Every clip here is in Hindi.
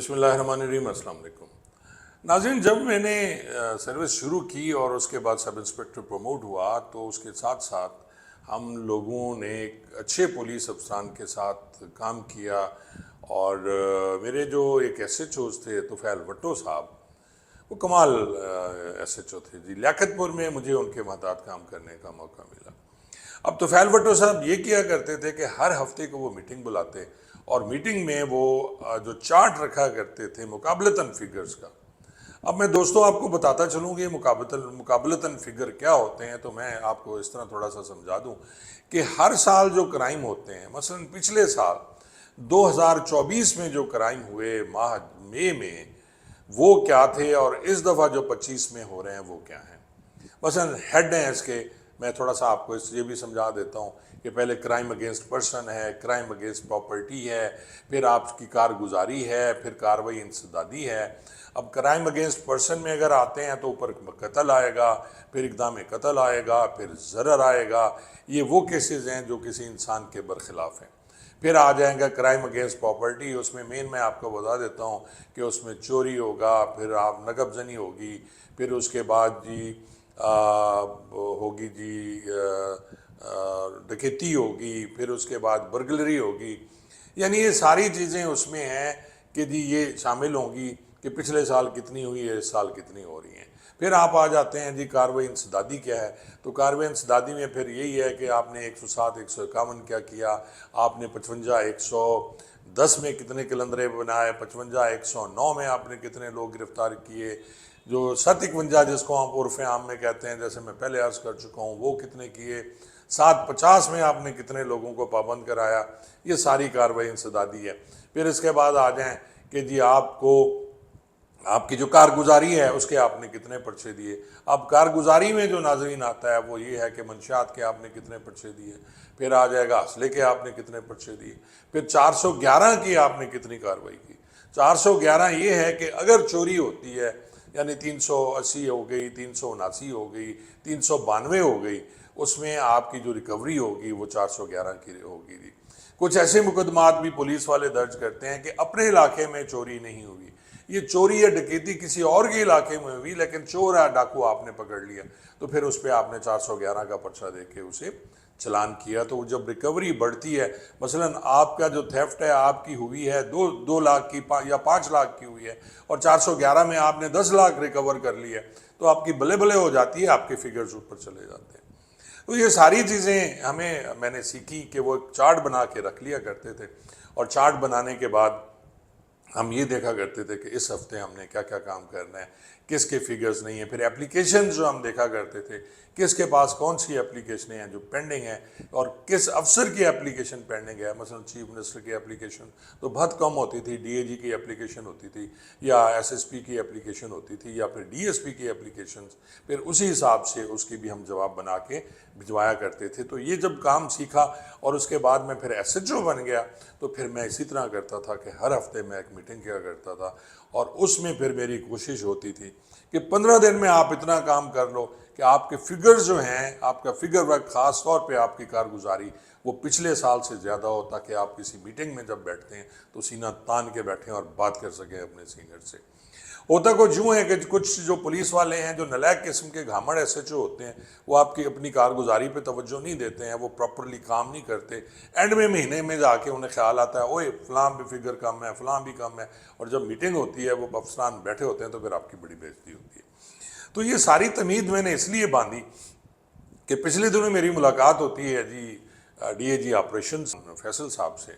बिस्मिल्लाहिर्रहमानिर्रहीम, अस्सलाम वालेकुम। नाज़रीन, जब मैंने सर्विस शुरू की और उसके बाद सब इंस्पेक्टर प्रमोट हुआ तो उसके साथ साथ हम लोगों ने एक अच्छे पुलिस अफसरान के साथ काम किया और मेरे जो एक एसएचओ थे तुफैल भट्टो साहब, वो कमाल एसएचओ थे जी। लियाकतपुर में मुझे उनके महतात काम करने का मौका मिला। अब तुफैल भट्टो साहब ये किया करते थे कि हर हफ्ते को वो मीटिंग बुलाते और मीटिंग में वो जो चार्ट रखा करते थे मुकाबलतन फिगर्स का। अब मैं दोस्तों आपको बताता चलूँ कि मुकाबलतन फिगर क्या होते हैं, तो मैं आपको इस तरह थोड़ा सा समझा दूं कि हर साल जो क्राइम होते हैं, मसलन पिछले साल 2024 में जो क्राइम हुए माह मई में, वो क्या थे और इस दफ़ा जो 25 में हो रहे हैं वो क्या हैं। मसलन हेड हैं इसके, मैं थोड़ा सा आपको ये भी समझा देता हूँ कि पहले क्राइम अगेंस्ट पर्सन है, क्राइम अगेंस्ट प्रॉपर्टी है, फिर आपकी कारगुजारी है, फिर कार्रवाई इंसदादी है। अब क्राइम अगेंस्ट पर्सन में अगर आते हैं तो ऊपर कत्ल आएगा, फिर इक़दाम कत्ल आएगा, फिर ज़रर आएगा। ये वो केसेस हैं जो किसी इंसान के बरखिलाफ़ हैं। फिर आ जाएगा क्राइम अगेंस्ट प्रॉपर्टी, उसमें मेन मैं आपको बता देता हूँ कि उसमें चोरी होगा, फिर आप नगबजनी होगी, फिर उसके बाद जी होगी जी डकैती होगी, फिर उसके बाद बर्गलरी होगी। यानी ये सारी चीज़ें उसमें हैं कि जी ये शामिल होंगी कि पिछले साल कितनी हुई है, इस साल कितनी हो रही हैं। फिर आप आ जाते हैं जी कार्रवाई इंसदादी क्या है। तो कार्रवाई इंसदादी में फिर यही है कि आपने 107 151 क्या किया, आपने 55 110 में कितने कलंदरे बनाए, 55 109 में आपने कितने लोग गिरफ्तार किए, जो 751 जिसको हम उर्फ़ आम में कहते हैं, जैसे मैं पहले अर्ज़ कर चुका हूँ, वो कितने किए, 750 में आपने कितने लोगों को पाबंद कराया। ये सारी कार्रवाई इंसदादी है। फिर इसके बाद आ जाएं कि जी आपको आपकी जो कारगुजारी है उसके आपने कितने पर्चे दिए। अब कारगुजारी में जो नाजरीन आता है वो ये है कि मंशियात के आपने कितने पर्चे दिए, फिर आ जाएगा असले के आपने कितने पर्चे दिए, फिर 411 की आपने कितनी कार्रवाई की। 411 ये है कि अगर चोरी होती है, यानी 380 हो गई, 379 हो गई, 392 हो गई, उसमें आपकी जो रिकवरी होगी वो 411 की होगी जी। कुछ ऐसे मुकदमात भी पुलिस वाले दर्ज करते हैं कि अपने इलाके में चोरी नहीं हुई, ये चोरी या डकैती किसी और के इलाके में हुई, लेकिन चोर या डाकू आपने पकड़ लिया, तो फिर उस पर आपने 411 का पर्चा दे के उसे चलान किया। तो जब रिकवरी बढ़ती है, मसलन आपका जो थेफ्ट है आपकी हुई है 2 लाख की या 5 लाख की हुई है और 411 में आपने 10 लाख रिकवर कर लिया, तो आपकी बले बले हो जाती है, आपके फिगर्स ऊपर चले जाते हैं। तो ये सारी चीज़ें मैंने सीखी कि वो एक चार्ट बना के रख लिया करते थे और चार्ट बनाने के बाद हम ये देखा करते थे कि इस हफ्ते हमने क्या क्या काम करना है, किसके फिगर्स नहीं है। फिर एप्लीकेशन जो हम देखा करते थे, किसके पास कौन सी एप्लीकेशनें हैं जो पेंडिंग हैं और किस अफसर की एप्लीकेशन पेंडिंग है। मसलन चीफ मिनिस्टर की एप्लीकेशन तो बहुत कम होती थी, डीएजी की एप्लीकेशन होती थी या एसएसपी की एप्लीकेशन होती थी या फिर डीएसपी की एप्लीकेशन। फिर उसी हिसाब से उसकी भी हम जवाब बना के भिजवाया करते थे। तो ये जब काम सीखा और उसके बाद मैं फिर एसएचओ बन गया, तो फिर मैं इसी तरह करता था कि हर हफ्ते मैं एक मीटिंग किया करता था और उसमें फिर मेरी कोशिश होती थी कि 15 दिन में आप इतना काम कर लो कि आपके फिगर्स जो हैं, आपका फिगर वर्क, ख़ास तौर पे आपकी कारगुजारी वो पिछले साल से ज़्यादा हो, ताकि आप किसी मीटिंग में जब बैठते हैं तो सीना तान के बैठें और बात कर सकें अपने सीनियर से। होता कुछ यूँ है कि कुछ जो पुलिस वाले हैं, जो नालायक किस्म के घामड़ एसएचओ होते हैं, वो आपकी अपनी कारगुजारी पे तवज्जो नहीं देते हैं, वो प्रॉपरली काम नहीं करते। एंड में महीने में जाके उन्हें ख्याल आता है ओए फ़लाँ भी फिगर कम है, फ़लाँ भी कम है, और जब मीटिंग होती है वो अफसरान बैठे होते हैं तो फिर आपकी बड़ी बेइज्जती होती है। तो ये सारी तमीद मैंने इसलिए बांधी कि पिछले दिनों मेरी मुलाकात होती है जी डीएजी ऑपरेशंस फैसल साहब से,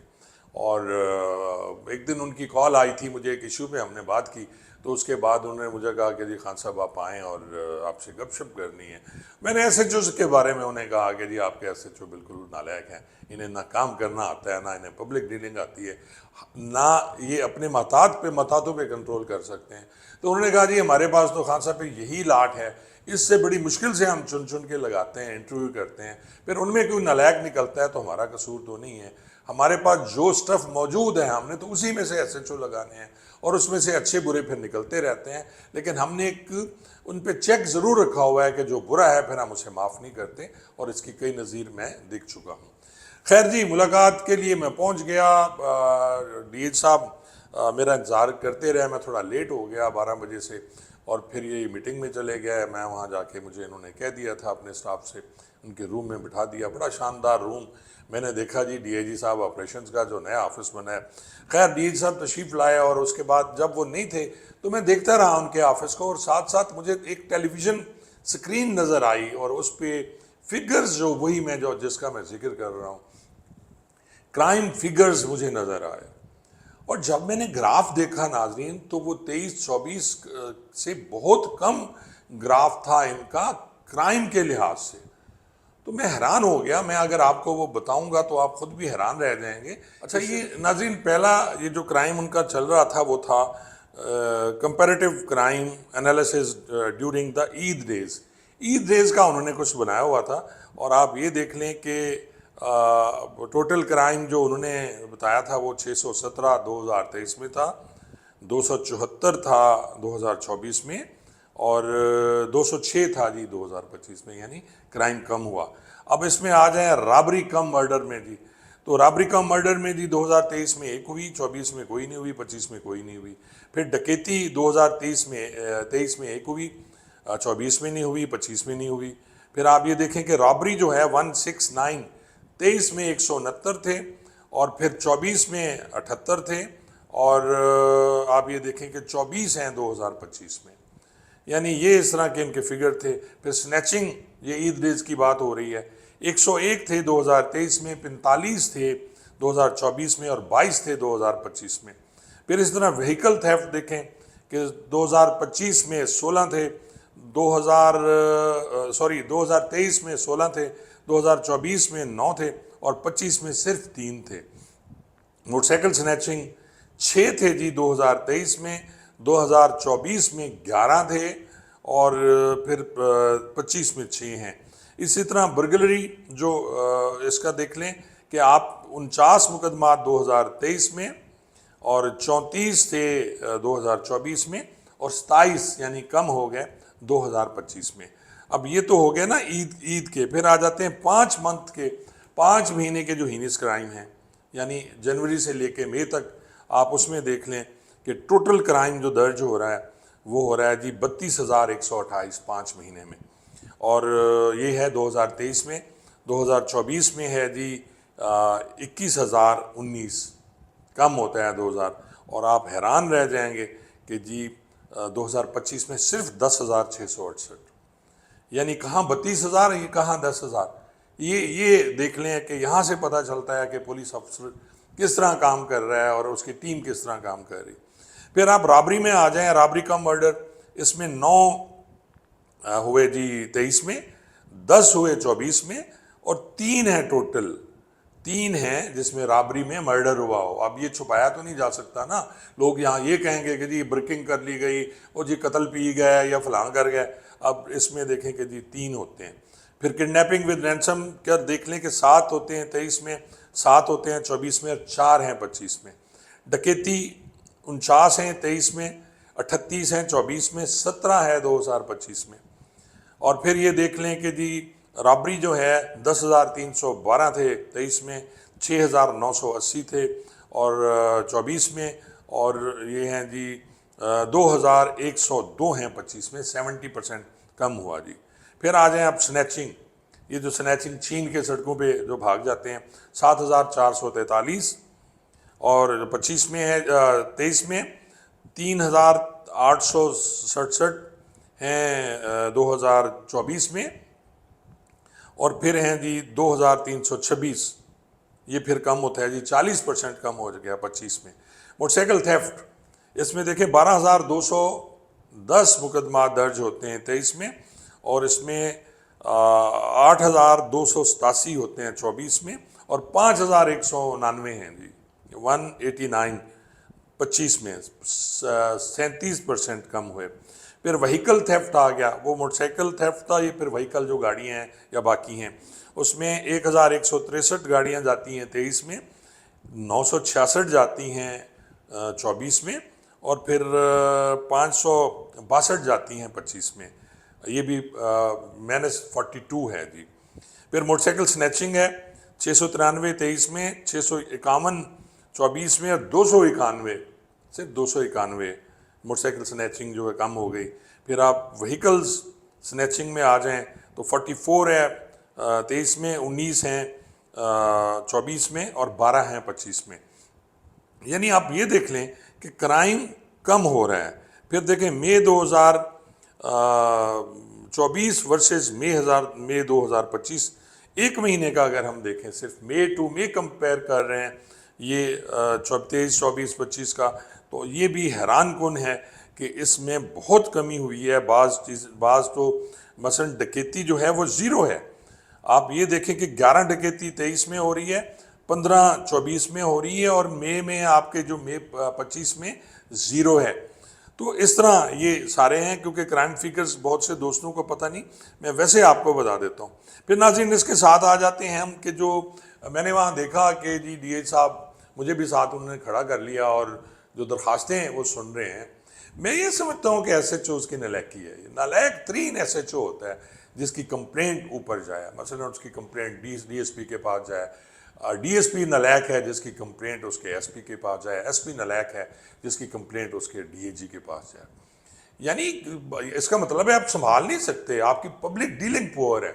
और एक दिन उनकी कॉल आई थी मुझे, एक इशू पे हमने बात की। तो उसके बाद उन्होंने मुझे कहा कि जी खान साहब आप आएँ और आपसे गपशप करनी है। मैंने एसएचओ के बारे में उन्हें कहा कि जी आपके एसएचओ बिल्कुल नालायक हैं, इन्हें ना काम करना आता है, ना इन्हें पब्लिक डीलिंग आती है, ना ये अपने मतातों पे कंट्रोल कर सकते हैं। तो उन्होंने कहा जी हमारे पास तो खान साहब पे यही लाट है, इससे बड़ी मुश्किल से हम चुन चुन के लगाते हैं, इंटरव्यू करते हैं, फिर उनमें कोई नालायक निकलता है तो हमारा कसूर तो नहीं है। हमारे पास जो स्टफ़ मौजूद है हमने तो उसी में से एसएचओ लगाने हैं और उसमें से अच्छे बुरे फिर निकलते रहते हैं। लेकिन हमने एक उन पे चेक ज़रूर रखा हुआ है कि जो बुरा है फिर हम उसे माफ़ नहीं करते, और इसकी कई नज़ीर मैं देख चुका हूँ। खैर जी, मुलाकात के लिए मैं पहुँच गया। डीएज साहब मेरा इंतज़ार करते रहे। मैं थोड़ा लेट हो गया 12 बजे से, और फिर ये मीटिंग में चले गए। मैं वहाँ जाके, मुझे इन्होंने कह दिया था अपने स्टाफ से, उनके रूम में बिठा दिया। बड़ा शानदार रूम मैंने देखा जी, डीआईजी साहब ऑपरेशंस का जो नया ऑफिस बना है। खैर डीआईजी साहब तशरीफ़ लाए, और उसके बाद जब वो नहीं थे तो मैं देखता रहा उनके ऑफिस को, और साथ साथ मुझे एक टेलीविज़न स्क्रीन नज़र आई, और उस पर फिगर्स जो वही मैं जो जिसका मैं जिक्र कर रहा हूँ, क्राइम फिगर्स मुझे नज़र आए। और जब मैंने ग्राफ देखा नाजरीन, तो वो 23-24 से बहुत कम ग्राफ था इनका क्राइम के लिहाज से। तो मैं हैरान हो गया। मैं अगर आपको वो बताऊंगा तो आप खुद भी हैरान रह जाएंगे। अच्छा, ये नाजरीन पहला ये जो क्राइम उनका चल रहा था वो था comparative crime analysis during the Eid days. Eid days का उन्होंने कुछ बनाया हुआ था, और आप ये देख लें कि टोटल क्राइम जो उन्होंने बताया था वो 617 2023 में था, 274 था 2024 में, और 206 था जी 2025 में, यानी क्राइम कम हुआ। अब इसमें आ जाए रॉबरी कम मर्डर में जी, तो रॉबरी कम मर्डर में जी 2023 में एक हुई, 24 में कोई नहीं हुई, 25 में कोई नहीं हुई। फिर डकैती 23 में एक हुई, 24 में नहीं हुई, 25 में नहीं हुई। फिर आप ये देखें कि रॉबरी जो है 169, 23 में 169 थे, और फिर 24 में 78 थे, और आप ये देखें कि 24 हैं 2025 में, यानी ये इस तरह के इनके फिगर थे। फिर स्नैचिंग, ये ईद डेज की बात हो रही है, 101 थे 2023 में, 45 थे 2024 में, और 22 थे 2025 में। फिर इस तरह व्हीकल थेफ्ट देखें कि 2025 में 16 थे, 2023 में 16 थे, 2024 में 9 थे, और 25 में सिर्फ 3 थे। मोटरसाइकिल स्नैचिंग 6 थे जी 2023 में, 2024 में 11 थे, और फिर 25 में 6 हैं। इसी तरह बर्गलरी जो इसका देख लें कि आप 49 मुकदमा 2023 में, और 34 थे 2024 में, और 27 यानी कम हो गए 2025 में। अब ये तो हो गया ना ईद के। फिर आ जाते हैं 5 मंथ के, 5 महीने के जो हीनियस क्राइम हैं, यानी जनवरी से लेके मई तक आप उसमें देख लें कि टोटल क्राइम जो दर्ज हो रहा है वो हो रहा है जी 32,128 5 महीने में, और ये है 2023 में। 2024 में है जी 21,019, कम होता है 2000, और आप हैरान रह जाएंगे कि जी 2025 में सिर्फ 10,668, यानी कहाँ 32,000, ये कहाँ 10,000। ये देख लें कि यहाँ से पता चलता है कि पुलिस अफसर किस तरह काम कर रहा है और उसकी टीम किस तरह काम कर रही। फिर आप रॉबरी में आ जाएं, रॉबरी कम मर्डर, इसमें 9 हुए जी 23 में, 10 हुए 24 में, और 3 हैं टोटल, 3 हैं जिसमें रॉबरी में मर्डर हुआ हो। अब ये छुपाया तो नहीं जा सकता ना, लोग यहाँ ये कहेंगे कि जी ब्रेकिंग कर ली गई, और जी कत्ल पी गया या फलां कर गया। अब इसमें देखें कि जी 3 होते हैं। फिर किडनैपिंग विद रैंसम कर देख लें कि 7 होते हैं 23 में, 7 होते हैं 24 में, और 4 हैं 25 में। डकैती 49 हैं 23 में, 38 हैं 24 में, 17 है 2025 में। और फिर ये देख लें कि जी रॉबरी जो है 10,312 थे 23 में, 6,980 थे और 24 में, और ये हैं जी 2,102 हैं 25 में, 70% कम हुआ जी। फिर आ जाएं आप स्नैचिंग, ये जो स्नैचिंग छीन के सड़कों पे जो भाग जाते हैं, 7,443, और 25 में है 23 में 3,867 हैं 2024 में, और फिर हैं जी 2,326, ये फिर कम होता है जी, 40% कम हो गया 25 में। मोटरसाइकिल थेफ्ट, इसमें देखें 12,210 मुकदमा दर्ज होते हैं 23 में, और इसमें 8,287 होते हैं 24 में, और 5,199 हैं जी 189 25 में, 37% कम हुए। फिर व्हीकल थेफ्ट आ गया, वो मोटरसाइकिल थेफ्ट था, ये फिर व्हीकल जो गाड़ियाँ हैं या बाकी हैं, उसमें 1,163 गाड़ियाँ जाती हैं 23 में, 966 जाती हैं 24 में, और फिर 562 जाती हैं 25 में, ये भी -42 है जी। फिर मोटरसाइकिल स्नैचिंग है 693 23 में, 651 24 में, और 291 सिर्फ 291। मोटरसाइकिल स्नैचिंग जो है कम हो गई। फिर आप व्हीकल्स स्नैचिंग में आ जाएं तो 44 है 23 में, 19 हैं 24 में और 12 हैं 25 में। यानी आप ये देख लें कि क्राइम कम हो रहा है। फिर देखें मई 2024 वर्सेस मई 2025, एक महीने का अगर हम देखें, सिर्फ मई टू मई कंपेयर कर रहे हैं ये 23, 24, 25 का, तो ये भी हैरान कुन है कि इसमें बहुत कमी हुई है। बाज़ तो मसलन डकैती जो है वो ज़ीरो है। आप ये देखें कि 11 डकैती 23 में हो रही है, 15 24 में हो रही है और मई में आपके जो मई 25 में ज़ीरो है। तो इस तरह ये सारे हैं, क्योंकि क्राइम फिगर्स बहुत से दोस्तों को पता नहीं, मैं वैसे आपको बता देता हूँ। फिर नाज़रीन इसके साथ आ जाते हैं हम कि जो मैंने वहाँ देखा कि जी DH साहब, मुझे भी साथ उन्होंने खड़ा कर लिया और जो दरखास्तें हैं वो सुन रहे हैं। मैं ये समझता हूँ कि SHO उसकी नालायकी है। नालायक तरीन SHO होता है जिसकी कंप्लेंट ऊपर जाए, मसलन उसकी कंप्लेंट DSP के पास जाए, DSP नालायक है जिसकी कंप्लेंट उसके SP के पास जाए, SP नालायक है जिसकी कंप्लेंट उसके DAG के पास जाए। यानी इसका मतलब है आप संभाल नहीं सकते, आपकी पब्लिक डीलिंग पुअर है।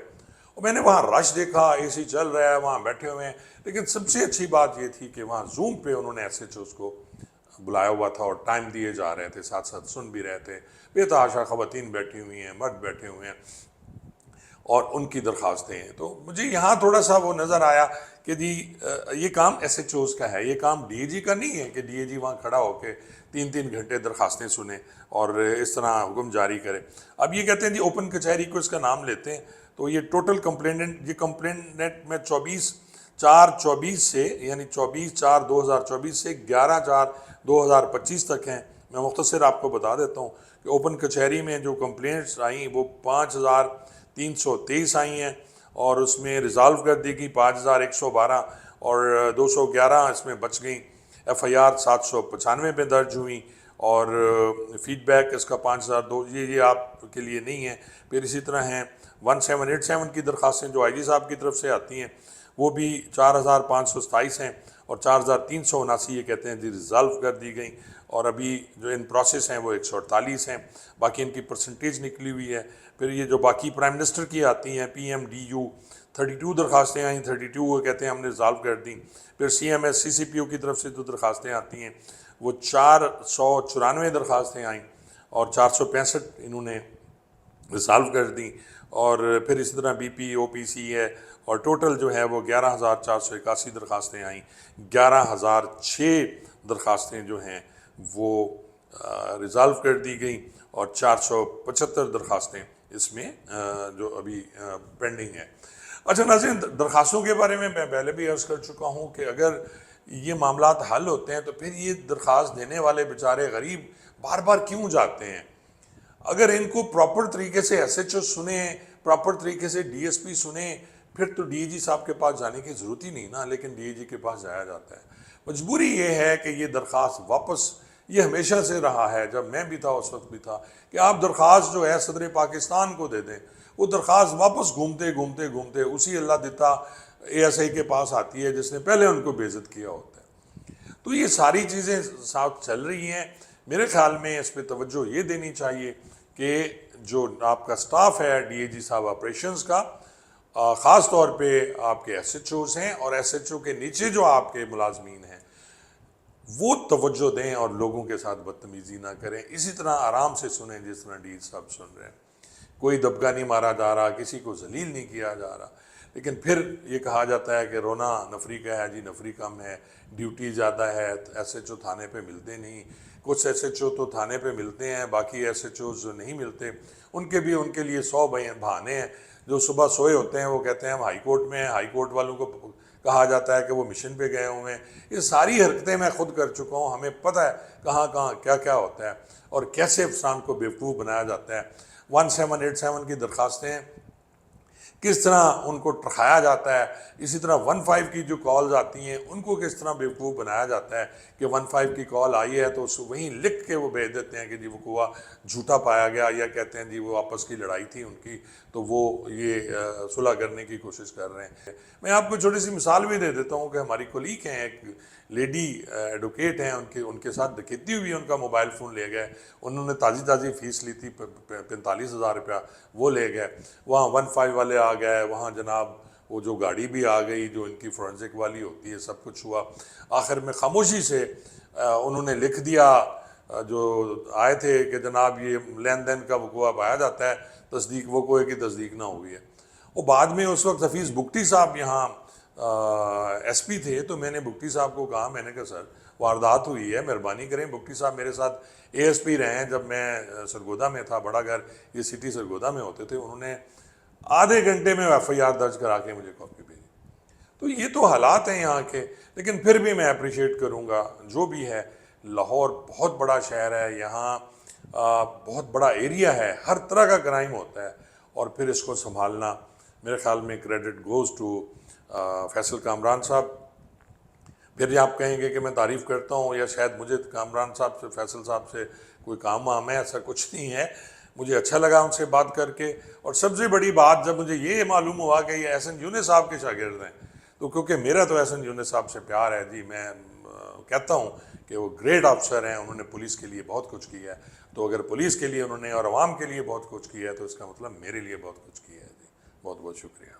और मैंने वहाँ रश देखा, AC चल रहा है, वहाँ बैठे हुए हैं, लेकिन सबसे अच्छी बात ये थी कि वहाँ जूम पे उन्होंने SHOs को बुलाया हुआ था और टाइम दिए जा रहे थे, साथ साथ सुन भी रहे थे। बेतहाशा ख़वातीन बैठी हुई हैं, मर्द बैठे हुए हैं और उनकी दरखास्तें हैं। तो मुझे यहाँ थोड़ा सा वो नज़र आया कि जी ये काम SHOs का है, ये काम DAG का नहीं है कि DAG वहाँ खड़ा होकर 3-3 घंटे दरखास्तें सुने और इस तरह हुक्म जारी करे। अब ये कहते हैं जी ओपन कचहरी को इसका नाम लेते हैं, तो ये टोटल कंप्लेनेंट, ये कंप्लेनेंट में 24/4/24 से, यानी 24/4/2024 से 11/4/2025 तक हैं। मैं मुख्तसर आपको बता देता हूँ कि ओपन कचहरी में जो कंप्लेंट्स आई वो 5323 आई हैं और उसमें रिज़ॉल्व कर दी गई 5112 और 211 इसमें बच गई। FIR 795 पे दर्ज हुई और फीडबैक इसका 5002, ये आपके लिए नहीं है। फिर इसी तरह हैं 1787 की दरखास्तें जो IG साहब की तरफ से आती हैं, वो भी 4527 हैं और 4379 ये कहते हैं जी रिज़ॉल्व कर दी गई और अभी जो इन प्रोसेस हैं वो 148 हैं। बाकी इनकी परसेंटेज निकली हुई है। फिर ये जो बाकी प्राइम मिनिस्टर की आती हैं PMDU 32 दरखास्तें आई, 32 वो कहते हैं हमने रिज़ॉल्व कर दी। फिर CMS CCPO की तरफ से जो दरखास्तें आती हैं वो 494 दरखास्तें आई और 465 इन्होंने रिज़ॉल्व कर दी। और फिर इसी तरह BP OPC है और टोटल जो है वो 11,481 दरखास्तें आई। 11,006 दरखास्तें जो हैं वो रिज़ॉल्व कर दी गई और 475 दरखास्तें इसमें जो अभी पेंडिंग है। अच्छा नाज़रीन, दरखास्तों के बारे में मैं पहले भी अर्ज़ कर चुका हूँ कि अगर ये मामलात हल होते हैं तो फिर ये दरख्वास्त देने वाले बेचारे गरीब बार बार क्यों जाते हैं? अगर इनको प्रॉपर तरीके से SHO सुने, प्रॉपर तरीके से DSP सुने, फिर तो DAG साहब के पास जाने की ज़रूरत ही नहीं ना, लेकिन DAG के पास जाया जाता है। मजबूरी ये है कि ये दरख्वास्त वापस, ये हमेशा से रहा है, जब मैं भी था उस वक्त भी था, कि आप दरख्वास्त जो है सदर पाकिस्तान को दे दें, वो दरख्वास्त वापस घूमते घूमते घूमते उसी अल्लाह दिता ASI के पास आती है जिसने पहले उनको बेइज्जत किया होता है। तो ये सारी चीज़ें साथ चल रही हैं। मेरे ख्याल में इस पर तवज्जो ये देनी चाहिए कि जो आपका स्टाफ है DAG साहब ऑपरेशंस का, ख़ास तौर पे आपके SHOs हैं और SHO के नीचे जो आपके मुलाजमीन हैं, वो तवज्जो दें और लोगों के साथ बदतमीज़ी ना करें। इसी तरह आराम से सुनें जिस तरह DAG साहब सुन रहे हैं। कोई दबका नहीं मारा जा रहा, किसी को जलील नहीं किया जा रहा। लेकिन फिर ये कहा जाता है कि रोना नफरी का है जी, नफरी कम है, ड्यूटी ज़्यादा है, SHO थाने पे मिलते नहीं। कुछ SHO तो थाने पे मिलते हैं, बाकी SHOs जो नहीं मिलते उनके भी उनके लिए 100 बहाने हैं। जो सुबह सोए होते हैं वो कहते हैं हम हाई कोर्ट में हैं, हाई कोर्ट वालों को कहा जाता है कि वो मिशन पे गए हुए हैं। ये सारी हरकतें मैं खुद कर चुका हूँ, हमें पता है कहाँ कहाँ क्या क्या होता है और कैसे अफसान को बेवकूफ़ बनाया जाता है। 1787 की दरखास्तें किस तरह उनको टरखाया जाता है, इसी तरह 15 की जो कॉल्स आती हैं उनको किस तरह बेवकूफ़ बनाया जाता है कि 15 की कॉल आई है तो उसको वहीं लिख के वो भेज देते हैं कि जी वो कुआ झूठा पाया गया, या कहते हैं जी वो आपस की लड़ाई थी उनकी तो वो ये सुलह करने की कोशिश कर रहे हैं। मैं आपको छोटी सी मिसाल भी दे देता हूँ कि हमारी कोलीग हैं एक लेडी एडवोकेट हैं, उनके साथ डकैती हुई, उनका मोबाइल फ़ोन ले गए, उन्होंने ताज़ी फ़ीस ली थी 45,000 रुपया, वो ले गए। वहाँ 15 वाले आ गए, वहाँ जनाब वो जो गाड़ी भी आ गई जो इनकी फोरेंसिक वाली होती है, सब कुछ हुआ। आखिर में खामोशी से उन्होंने लिख दिया, जो आए थे कि जनाब ये लेन देन का वकूआ पाया जाता है, तस्दीक वकूए की तस्दीक ना हुई है। और बाद में उस वक्त हफीज़ बुगटी साहब यहाँ एसपी थे, तो मैंने बुगटी साहब को कहा, मैंने कहा सर वारदात हुई है, मेहरबानी करें। बुगटी साहब मेरे साथ एएसपी रहे हैं जब मैं सरगोदा में था, बड़ा घर ये सिटी सरगोदा में होते थे। उन्होंने आधे घंटे में एफआईआर दर्ज करा के मुझे कॉपी भेजी। तो ये तो हालात हैं यहाँ के, लेकिन फिर भी मैं अप्रिशिएट करूँगा जो भी है। लाहौर बहुत बड़ा शहर है, यहाँ बहुत बड़ा एरिया है, हर तरह का क्राइम होता है, और फिर इसको संभालना मेरे ख्याल में credit goes to Faisal Kamran साहब। फिर आप कहेंगे कि मैं तारीफ़ करता हूँ या शायद मुझे कामरान साहब से, फैसल साहब से कोई काम वाम है, ऐसा कुछ नहीं है। मुझे अच्छा लगा उनसे बात करके, और सबसे बड़ी बात जब मुझे ये मालूम हुआ कि ये एहसन यूनुस साहब के शागिर्द हैं, तो क्योंकि मेरा तो एहसन यूनुस साहब से प्यार है जी, मैं कहता हूँ कि वो ग्रेट अफसर हैं, उन्होंने पुलिस के लिए बहुत कुछ किया है। तो अगर पुलिस के लिए उन्होंने और आवाम के लिए बहुत कुछ किया है, तो इसका मतलब मेरे लिए बहुत कुछ किया है जी। बहुत बहुत शुक्रिया।